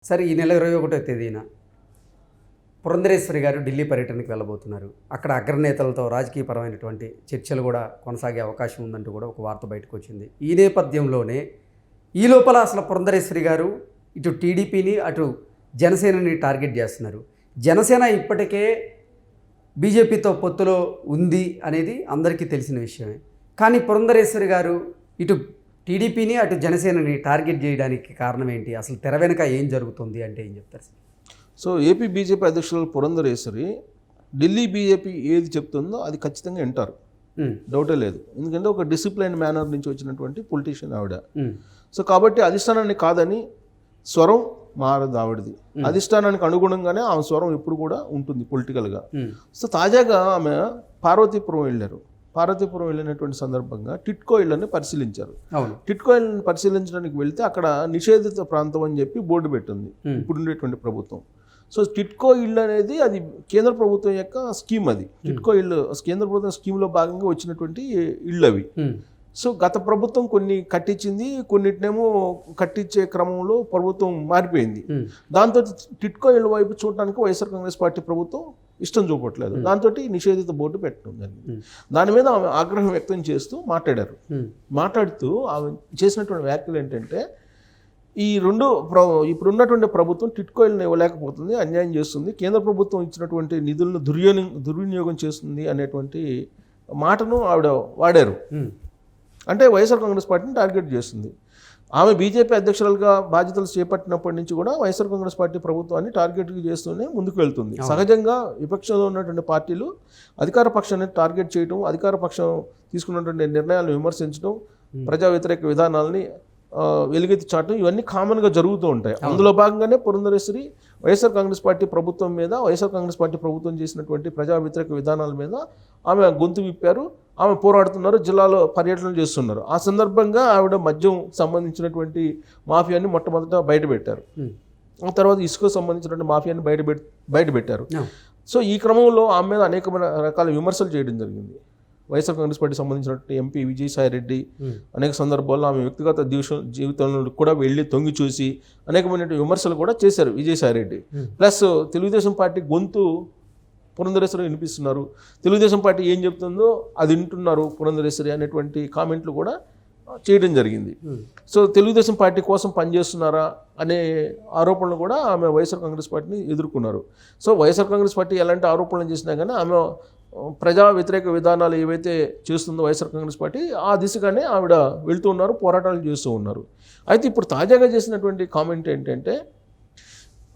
సరే ఈ నెల 21వ తేదీన పురంధరేశ్వరి గారు ఢిల్లీ పర్యటనకు వెళ్ళబోతున్నారు. అక్కడ అగ్రనేతలతో రాజకీయపరమైనటువంటి చర్చలు కూడా కొనసాగే అవకాశం ఉందంటూ కూడా ఒక వార్త బయటకు వచ్చింది. ఈ నేపథ్యంలోనే ఈ లోపల అసలు పురంధరేశ్వరి గారు ఇటు టీడీపీని అటు జనసేనని టార్గెట్ చేస్తున్నారు. జనసేన ఇప్పటికే బీజేపీతో పొత్తులో ఉంది అనేది అందరికీ తెలిసిన విషయమే. కానీ పురంధరేశ్వరి గారు ఇటు టీడీపీని అటు జనసేనని టార్గెట్ చేయడానికి కారణం ఏంటి? అసలు తెర వెనుక ఏం జరుగుతుంది అంటే ఏం చెప్తారు సార్? సో ఏపీ బీజేపీ అధ్యక్షులు పురంధరేశ్వరి ఢిల్లీ బీజేపీ ఏది చెప్తుందో అది ఖచ్చితంగా వింటారు, డౌటే లేదు. ఎందుకంటే ఒక డిసిప్లైన్ మేనర్ నుంచి వచ్చినటువంటి పొలిటీషియన్ ఆవిడ. సో కాబట్టి అధిష్టానాన్ని కాదని స్వరం మారదు ఆవిడది. అధిష్టానానికి అనుగుణంగానే ఆమె స్వరం ఎప్పుడు కూడా ఉంటుంది పొలిటికల్గా. సో తాజాగా ఆమె పార్వతీపురం వెళ్ళారు. పార్వతీపురం వెళ్ళినటువంటి సందర్భంగా టిట్కో ఇళ్లని పరిశీలించారు. టిట్కో ఇళ్లను పరిశీలించడానికి వెళ్తే అక్కడ నిషేధిత ప్రాంతం అని చెప్పి బోర్డు పెట్టింది ఇప్పుడుండేటువంటి ప్రభుత్వం. సో టిట్కో ఇళ్ళు అనేది అది కేంద్ర ప్రభుత్వం యొక్క స్కీమ్. అది టిట్కో ఇళ్ళు కేంద్ర ప్రభుత్వం స్కీమ్లో భాగంగా వచ్చినటువంటి ఇళ్ళు అవి. సో గత ప్రభుత్వం కొన్ని కట్టించింది, కొన్నిటినేమో కట్టించే క్రమంలో ప్రభుత్వం మారిపోయింది. దాంతో టిట్కో ఇళ్ళ వైపు చూడటానికి వైఎస్ఆర్ కాంగ్రెస్ పార్టీ ప్రభుత్వం ఇష్టం చూపట్లేదు. దాంతో నిషేధిత బోర్డు పెట్టడం జరిగింది. దాని మీద ఆమె ఆగ్రహం వ్యక్తం చేస్తూ మాట్లాడారు. మాట్లాడుతూ ఆమె చేసినటువంటి వ్యాఖ్యలు ఏంటంటే, ఇప్పుడున్నటువంటి ప్రభుత్వం టిట్కో ఇళ్ళని ఇవ్వలేకపోతుంది, అన్యాయం చేస్తుంది, కేంద్ర ప్రభుత్వం ఇచ్చినటువంటి నిధులను దుర్వినియోగం చేస్తుంది అనేటువంటి మాటను ఆవిడ వాడారు. అంటే వైఎస్ఆర్ కాంగ్రెస్ పార్టీని టార్గెట్ చేస్తుంది. ఆమె బీజేపీ అధ్యక్షులుగా బాధ్యతలు చేపట్టినప్పటి నుంచి కూడా వైఎస్ఆర్ కాంగ్రెస్ పార్టీ ప్రభుత్వాన్ని టార్గెట్ చేస్తూనే ముందుకు వెళ్తుంది. సహజంగా విపక్షంలో ఉన్నటువంటి పార్టీలు అధికార పక్షాన్ని టార్గెట్ చేయడం, అధికార పక్షం తీసుకున్నటువంటి నిర్ణయాలను విమర్శించడం, ప్రజా వ్యతిరేక విధానాలని వెలుగెత్తి చాటం, ఇవన్నీ కామన్గా జరుగుతూ ఉంటాయి. అందులో భాగంగానే పురంధరేశ్వరి వైఎస్ఆర్ కాంగ్రెస్ పార్టీ ప్రభుత్వం మీద, వైఎస్ఆర్ కాంగ్రెస్ పార్టీ ప్రభుత్వం చేసినటువంటి ప్రజా వ్యతిరేక విధానాల మీద ఆమె గొంతు విప్పారు. ఆమె పోరాడుతున్నారు, జిల్లాలో పర్యటనలు చేస్తున్నారు. ఆ సందర్భంగా ఆవిడ మద్యం సంబంధించినటువంటి మాఫియాని మొట్టమొదట బయటపెట్టారు. ఆ తర్వాత ఇసుకు సంబంధించినటువంటి మాఫియాని బయటపెట్టారు. సో ఈ క్రమంలో ఆమె మీద అనేక రకాల విమర్శలు చేయడం జరిగింది. వైఎస్ఆర్ కాంగ్రెస్ పార్టీ సంబంధించినటువంటి ఎంపీ విజయసాయిరెడ్డి అనేక సందర్భాల్లో ఆమె వ్యక్తిగత జీవితంలో కూడా వెళ్ళి తొంగి చూసి అనేకమైన విమర్శలు కూడా చేశారు విజయసాయిరెడ్డి. ప్లస్ తెలుగుదేశం పార్టీ గొంతు పురంధరేశ్వరి వినిపిస్తున్నారు, తెలుగుదేశం పార్టీ ఏం చెప్తుందో అది వింటున్నారు పురంధరేశ్వరి అనేటువంటి కామెంట్లు కూడా చేయడం జరిగింది. సో తెలుగుదేశం పార్టీ కోసం పనిచేస్తున్నారా అనే ఆరోపణలు కూడా ఆమె వైఎస్ఆర్ కాంగ్రెస్ పార్టీని ఎదుర్కొన్నారు. సో వైఎస్ఆర్ కాంగ్రెస్ పార్టీ ఎలాంటి ఆరోపణలు చేసినా కానీ ఆమె ప్రజా వ్యతిరేక విధానాలు ఏవైతే చేస్తుందో వైఎస్ఆర్ కాంగ్రెస్ పార్టీ ఆ దిశగానే ఆవిడ వెళ్తూ ఉన్నారు, పోరాటాలు చేస్తూ ఉన్నారు. అయితే ఇప్పుడు తాజాగా చేసినటువంటి కామెంట్ ఏంటంటే,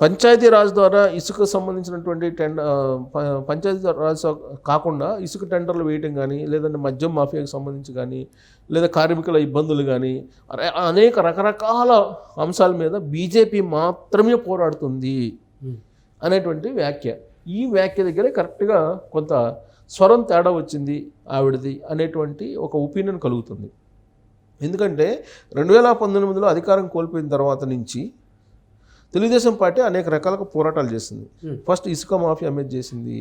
పంచాయతీరాజ్ ద్వారా ఇసుక సంబంధించినటువంటి పంచాయతీరాజ్ కాకుండా ఇసుక టెండర్లు వేయటం కానీ, లేదంటే మద్యం మాఫియాకి సంబంధించి కానీ, లేదా కార్మికుల ఇబ్బందులు కానీ, అనేక రకరకాల అంశాల మీద బీజేపీ మాత్రమే పోరాడుతుంది అనేటువంటి వ్యాఖ్య. ఈ వ్యాఖ్య దగ్గరే కరెక్ట్గా కొంత స్వరం తేడా వచ్చింది ఆవిడది అనేటువంటి ఒక ఒపీనియన్ కలుగుతుంది. ఎందుకంటే 2019లో అధికారం కోల్పోయిన తర్వాత నుంచి తెలుగుదేశం పార్టీ అనేక రకాలుగా పోరాటాలు చేసింది. ఫస్ట్ ఇసుక మాఫియా మీద చేసింది,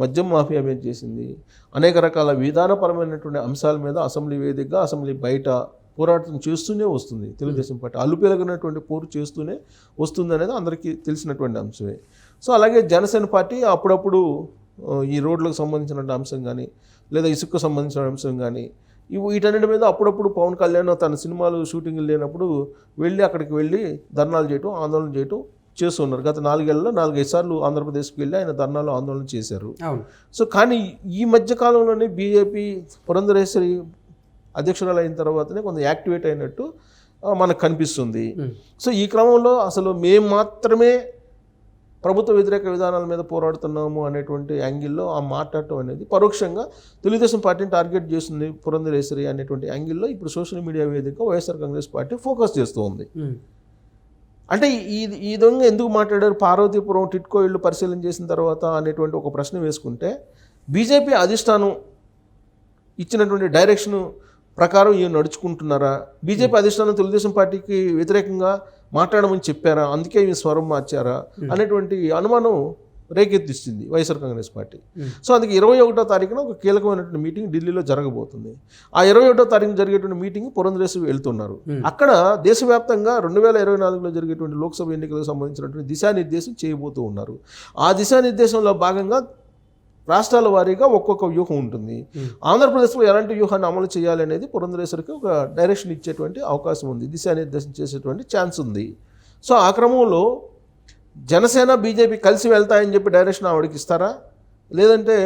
మద్యం మాఫియా మీద చేసింది, అనేక రకాల విధానపరమైనటువంటి అంశాల మీద అసెంబ్లీ వేదికగా, అసెంబ్లీ బయట పోరాటం చేస్తూనే వస్తుంది. తెలుగుదేశం పార్టీ అలుపెలగినటువంటి పోరు చేస్తూనే వస్తుంది అనేది అందరికీ తెలిసినటువంటి అంశమే. సో అలాగే జనసేన పార్టీ అప్పుడప్పుడు ఈ రోడ్లకు సంబంధించిన అంశం కానీ, లేదా ఇసుకు సంబంధించిన అంశం కానీ, వీటన్నిటి మీద అప్పుడప్పుడు పవన్ కళ్యాణ్ తన సినిమాలు షూటింగ్లు లేనప్పుడు అక్కడికి వెళ్ళి ధర్నాలు చేయటం, ఆందోళన చేయటం చేస్తున్నారు. గత 4 సార్లు ఆంధ్రప్రదేశ్కి వెళ్ళి ఆయన ధర్నాలు ఆందోళన చేశారు. సో కానీ ఈ మధ్యకాలంలోనే బీజేపీ పురంధరేశ్వరి అధ్యక్షురాలు అయిన తర్వాతనే కొంత యాక్టివేట్ అయినట్టు మనకు కనిపిస్తుంది. సో ఈ క్రమంలో అసలు మేము మాత్రమే ప్రభుత్వ వ్యతిరేక విధానాల మీద పోరాడుతున్నాము అనేటువంటి యాంగిల్లో ఆ మాట్లాడటం అనేది పరోక్షంగా తెలుగుదేశం పార్టీని టార్గెట్ చేస్తుంది పురంధరేశ్వరి అనేటువంటి యాంగిల్లో ఇప్పుడు సోషల్ మీడియా వేదిక వైఎస్ఆర్ కాంగ్రెస్ పార్టీ ఫోకస్ చేస్తూ ఉంది. అంటే ఈ విధంగా ఎందుకు మాట్లాడారు, పార్వతీపురం టిట్కో ఇళ్ళు పరిశీలన చేసిన తర్వాత అనేటువంటి ఒక ప్రశ్న వేసుకుంటే, బీజేపీ అధిష్టానం ఇచ్చినటువంటి డైరెక్షన్ ప్రకారం ఈయన నడుచుకుంటున్నారా, బీజేపీ అధిష్టానం తెలుగుదేశం పార్టీకి వ్యతిరేకంగా మాట్లాడమని చెప్పారా, అందుకే ఈ స్వరం మార్చారా అనేటువంటి అనుమానం రేకెత్తిస్తుంది వైఎస్ఆర్ కాంగ్రెస్ పార్టీ. సో అందుకే 21వ తారీఖున ఒక కీలకమైనటువంటి మీటింగ్ ఢిల్లీలో జరగబోతుంది. ఆ 21వ తారీఖున జరిగేటువంటి మీటింగ్ పురంధరేశ్వరి వెళ్తున్నారు. అక్కడ దేశవ్యాప్తంగా 2024లో జరిగేటువంటి లోక్సభ ఎన్నికలకు సంబంధించినటువంటి దిశానిర్దేశం చేయబోతూ ఉన్నారు. ఆ దిశానిర్దేశంలో భాగంగా రాష్ట్రాల వారీగా ఒక్కొక్క వ్యూహం ఉంటుంది. ఆంధ్రప్రదేశ్లో ఎలాంటి వ్యూహాన్ని అమలు చేయాలి అనేది పురంధరేశ్వరికి ఒక డైరెక్షన్ ఇచ్చేటువంటి అవకాశం ఉంది, దిశానిర్దేశం చేసేటువంటి ఛాన్స్ ఉంది. సో ఆ క్రమంలో జనసేన బీజేపీ కలిసి వెళ్తాయని చెప్పి డైరెక్షన్ ఆవిడకి ఇస్తారా, లేదంటే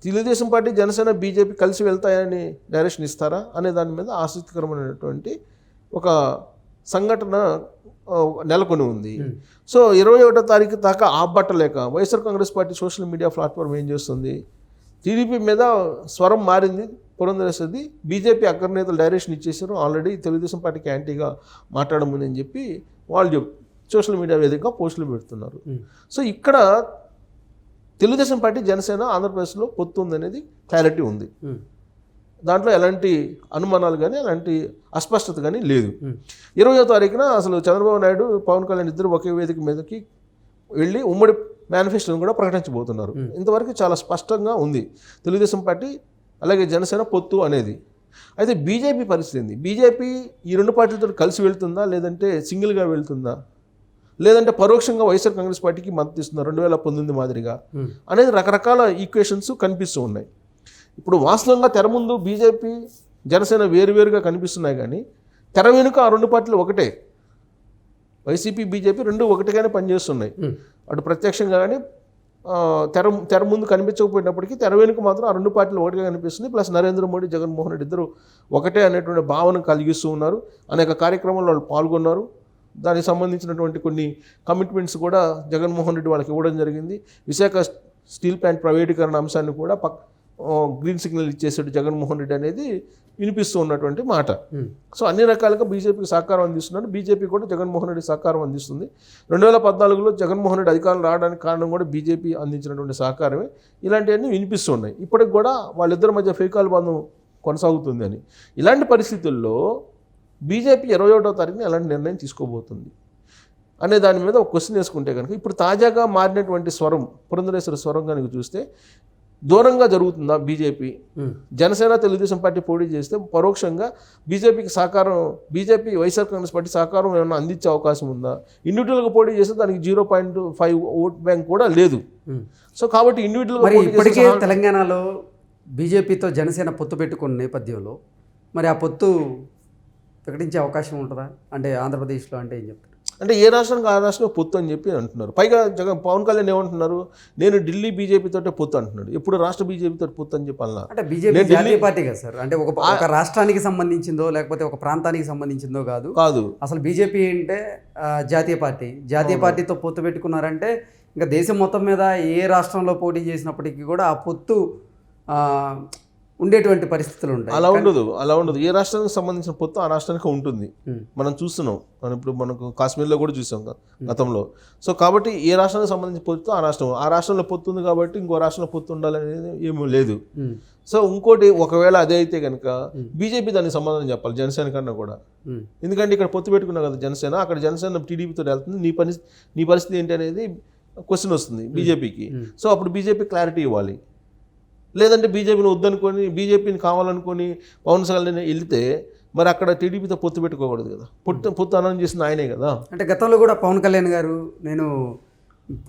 తెలుగుదేశం పార్టీ జనసేన బీజేపీ కలిసి వెళ్తాయని డైరెక్షన్ ఇస్తారా అనే దాని మీద ఆసక్తికరమైనటువంటి ఒక సంఘటన నెలకొని ఉంది. సో 21వ తారీఖు దాకా ఆపబట్టలేక YSR Congress party social media platform ఏం చేస్తుంది, టీడీపీ మీద స్వరం మారింది పురంధరేశ్వరిది. బీజేపీ అగ్రనేతలు డైరెక్షన్ ఇచ్చేసారు, ఆల్రెడీ తెలుగుదేశం పార్టీకి యాంటీగా మాట్లాడమని అని చెప్పి వాళ్ళు సోషల్ మీడియా వేదికగా పోస్టులు పెడుతున్నారు. సో ఇక్కడ తెలుగుదేశం పార్టీ జనసేన ఆంధ్రప్రదేశ్లో పొత్తు ఉందనేది క్లారిటీ ఉంది. దాంట్లో ఎలాంటి అనుమానాలు కానీ ఎలాంటి అస్పష్టత కానీ లేదు. 20వ తారీఖున అసలు చంద్రబాబు నాయుడు పవన్ కళ్యాణ్ ఇద్దరు ఒకే వేదిక మీదకి వెళ్ళి ఉమ్మడి మేనిఫెస్టోని కూడా ప్రకటించబోతున్నారు. ఇంతవరకు చాలా స్పష్టంగా ఉంది తెలుగుదేశం పార్టీ అలాగే జనసేన పొత్తు అనేది. అయితే బీజేపీ పరిస్థితి ఏంది? బీజేపీ ఈ రెండు పార్టీలతో కలిసి వెళ్తుందా, లేదంటే సింగిల్గా వెళ్తుందా, లేదంటే పరోక్షంగా వైఎస్ఆర్ కాంగ్రెస్ పార్టీకి మద్దతు ఇస్తుందా 2019 మాదిరిగా అనేది రకరకాల ఈక్వేషన్స్ కనిపిస్తూ ఉన్నాయి. ఇప్పుడు వాస్తవంగా తెర ముందు బీజేపీ జనసేన వేరువేరుగా కనిపిస్తున్నాయి, కానీ తెర వెనుక ఆ రెండు పార్టీలు ఒకటే. వైసీపీ బీజేపీ రెండు ఒకటిగానే పనిచేస్తున్నాయి. అటు ప్రత్యక్షంగా కానీ తెర ముందు కనిపించకపోయినప్పటికీ తెర వెనుక మాత్రం ఆ రెండు పార్టీలు ఒకటిగా కనిపిస్తుంది. ప్లస్ నరేంద్ర మోడీ, జగన్మోహన్ రెడ్డి ఇద్దరు ఒకటే అనేటువంటి భావన కలిగిస్తూ ఉన్నారు. అనేక కార్యక్రమాల్లో వాళ్ళు పాల్గొన్నారు. దానికి సంబంధించినటువంటి కొన్ని కమిట్మెంట్స్ కూడా జగన్మోహన్ రెడ్డి వాళ్ళకి ఇవ్వడం జరిగింది. విశాఖ స్టీల్ ప్లాంట్ ప్రైవేటీకరణ అంశాన్ని కూడా గ్రీన్ సిగ్నల్ ఇచ్చేసాడు జగన్మోహన్ రెడ్డి అనేది వినిపిస్తూ ఉన్నటువంటి మాట. సో అన్ని రకాలుగా బీజేపీకి సహకారం అందిస్తున్నాడు, బీజేపీ కూడా జగన్మోహన్ రెడ్డి సహకారం అందిస్తుంది. 2014లో జగన్మోహన్ రెడ్డి అధికారం రావడానికి కారణం కూడా బీజేపీ అందించినటువంటి సహకారమే. ఇలాంటివన్నీ వినిపిస్తూ ఉన్నాయి. ఇప్పటికి కూడా వాళ్ళిద్దరి మధ్య ఫేకాల్ బంధం కొనసాగుతుంది అని. ఇలాంటి పరిస్థితుల్లో బీజేపీ 21వ తారీఖున ఎలాంటి నిర్ణయం తీసుకోబోతుంది అనే దాని మీద ఒక క్వశ్చన్ వేసుకుంటే కనుక ఇప్పుడు తాజాగా మారినటువంటి స్వరం పురంధరేశ్వరి స్వరం కనుక చూస్తే దూరంగా జరుగుతుందా బీజేపీ? జనసేన తెలుగుదేశం పార్టీ పోటీ చేస్తే పరోక్షంగా బీజేపీకి సహకారం, బీజేపీ వైఎస్ఆర్ కాంగ్రెస్ పార్టీ సహకారం ఏమైనా అందించే అవకాశం ఉందా? ఇండివిజువల్గా పోటీ చేస్తే దానికి 0.5 ఓట్ బ్యాంక్ కూడా లేదు. సో కాబట్టి ఇండివిజువల్గా ఇప్పటికే తెలంగాణలో బీజేపీతో జనసేన పొత్తు పెట్టుకున్న నేపథ్యంలో మరి ఆ పొత్తు ప్రకటించే అవకాశం ఉంటుందా? అంటే ఆంధ్రప్రదేశ్లో అంటే ఏం చెప్తారు? అంటే ఏ రాష్ట్రానికి ఆ రాష్ట్రంలో పొత్తు అని చెప్పి అంటున్నారు. పైగా పవన్ కళ్యాణ్ ఏమంటున్నారు, నేను ఢిల్లీ బీజేపీతో పొత్తు అంటున్నాడు. ఎప్పుడు రాష్ట్ర బీజేపీతో పొత్తు అని చెప్పి అన్నా. అంటే బీజేపీ జాతీయ పార్టీ కదా సార్, అంటే ఒక రాష్ట్రానికి సంబంధించిందో లేకపోతే ఒక ప్రాంతానికి సంబంధించిందో కాదు. అసలు బీజేపీ అంటే జాతీయ పార్టీ. జాతీయ పార్టీతో పొత్తు పెట్టుకున్నారంటే ఇంకా దేశం మొత్తం మీద ఏ రాష్ట్రంలో పోటీ చేసినప్పటికీ కూడా ఆ పొత్తు ఉండేటువంటి పరిస్థితులు ఉంటాయి. అలా ఉండదు. ఏ రాష్ట్రానికి సంబంధించిన పొత్తు ఆ రాష్ట్రానికి ఉంటుంది. మనం చూస్తున్నాం, ఇప్పుడు మనకు కాశ్మీర్లో కూడా చూసాం గతంలో. సో కాబట్టి ఏ రాష్ట్రానికి సంబంధించిన పొత్తు ఆ రాష్ట్రంలో పొత్తు ఉంది కాబట్టి ఇంకో రాష్ట్రంలో పొత్తు ఉండాలనేది ఏమీ లేదు. సో ఇంకోటి, ఒకవేళ అదే అయితే కనుక బీజేపీ దానికి సమాధానం చెప్పాలి జనసేన కన్నా కూడా. ఎందుకంటే ఇక్కడ పొత్తు పెట్టుకున్నా కదా జనసేన, అక్కడ జనసేన టీడీపీతో వెళ్తుంది, నీ పరిస్థితి ఏంటి అనేది క్వశ్చన్ వస్తుంది బీజేపీకి. సో అప్పుడు బీజేపీ క్లారిటీ ఇవ్వాలి. లేదంటే బీజేపీని వద్దనుకొని బీజేపీని కావాలనుకొని పవన్ కళ్యాణ్ వెళ్తే మరి అక్కడ టీడీపీతో పొత్తు పెట్టుకోకూడదు కదా. పొత్తు అనౌన్స్ చేసిన ఆయనే కదా. అంటే గతంలో కూడా పవన్ కళ్యాణ్ గారు నేను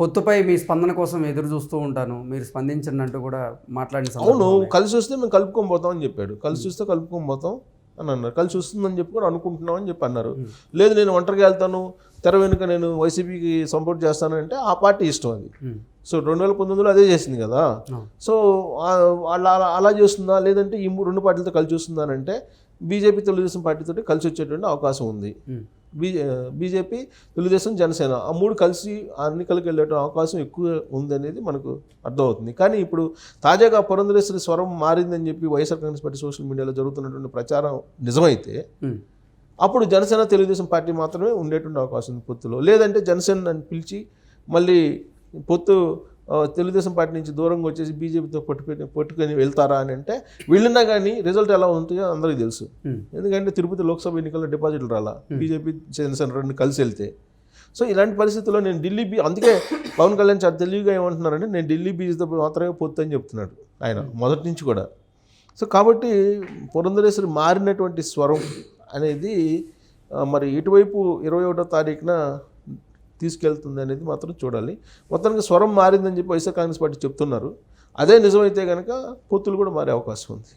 పొత్తుపై మీ స్పందన కోసం ఎదురు చూస్తూ ఉంటాను, మీరు స్పందించండి అంటూ కూడా మాట్లాడిన. అవును, కలిసి వస్తే మేము కలుపుకొని పోతాం అని చెప్పాడు. కలిసి వస్తే కలుపుకొని పోతాం అని అన్నారు. కలిసి వస్తుందని చెప్పి కూడా అనుకుంటున్నాం అని చెప్పి అన్నారు. లేదు నేను ఒంటరిగా వెళ్తాను, తెర వెనుక నేను వైసీపీకి సపోర్ట్ చేస్తానంటే ఆ పార్టీ ఇష్టం అది. సో 2019లో అదే చేసింది కదా. సో అలా చేస్తుందా, లేదంటే ఈ రెండు పార్టీలతో కలిసి వస్తుందా అంటే బీజేపీ తెలుగుదేశం పార్టీతో కలిసి వచ్చేటువంటి అవకాశం ఉంది. బీజేపీ తెలుగుదేశం జనసేన ఆ మూడు కలిసి ఎన్నికలకు వెళ్ళేట అవకాశం ఎక్కువ ఉందనేది మనకు అర్థమవుతుంది. కానీ ఇప్పుడు తాజాగా పురంధరేశ్వరి స్వరం మారిందని చెప్పి వైఎస్ఆర్ కాంగ్రెస్ పార్టీ సోషల్ మీడియాలో జరుగుతున్నటువంటి ప్రచారం నిజమైతే అప్పుడు జనసేన తెలుగుదేశం పార్టీ మాత్రమే ఉండేటువంటి అవకాశం ఉంది పొత్తులో. లేదంటే జనసేన పిలిచి మళ్ళీ పొత్తు తెలుగుదేశం పార్టీ నుంచి దూరంగా వచ్చేసి బీజేపీతో పట్టుకొని వెళ్తారా అని అంటే వెళ్ళినా కానీ రిజల్ట్ ఎలా ఉంటుందో అందరికీ తెలుసు. ఎందుకంటే తిరుపతి లోక్సభ ఎన్నికల్లో డిపాజిట్లు రాలా బీజేపీ జనసేన రెండు కలిసి వెళ్తే. సో ఇలాంటి పరిస్థితుల్లో నేను ఢిల్లీ అందుకే పవన్ కళ్యాణ్ చాలా తెలివిగా ఏమంటున్నారంటే నేను ఢిల్లీ బీజేపీతో మాత్రమే పొత్తు అని చెప్తున్నాడు ఆయన మొదటి నుంచి కూడా. సో కాబట్టి పురంధరేశ్వరి మారినటువంటి స్వరం అనేది మరి ఇటువైపు 21వ తారీఖున తీసుకెళ్తుంది అనేది మాత్రం చూడాలి. మొత్తానికి స్వరం మారిందని చెప్పి వైఎస్ఆర్ కాంగ్రెస్ పార్టీ చెప్తున్నారు. అదే నిజమైతే కనుక పొత్తులు కూడా మారే అవకాశం ఉంది.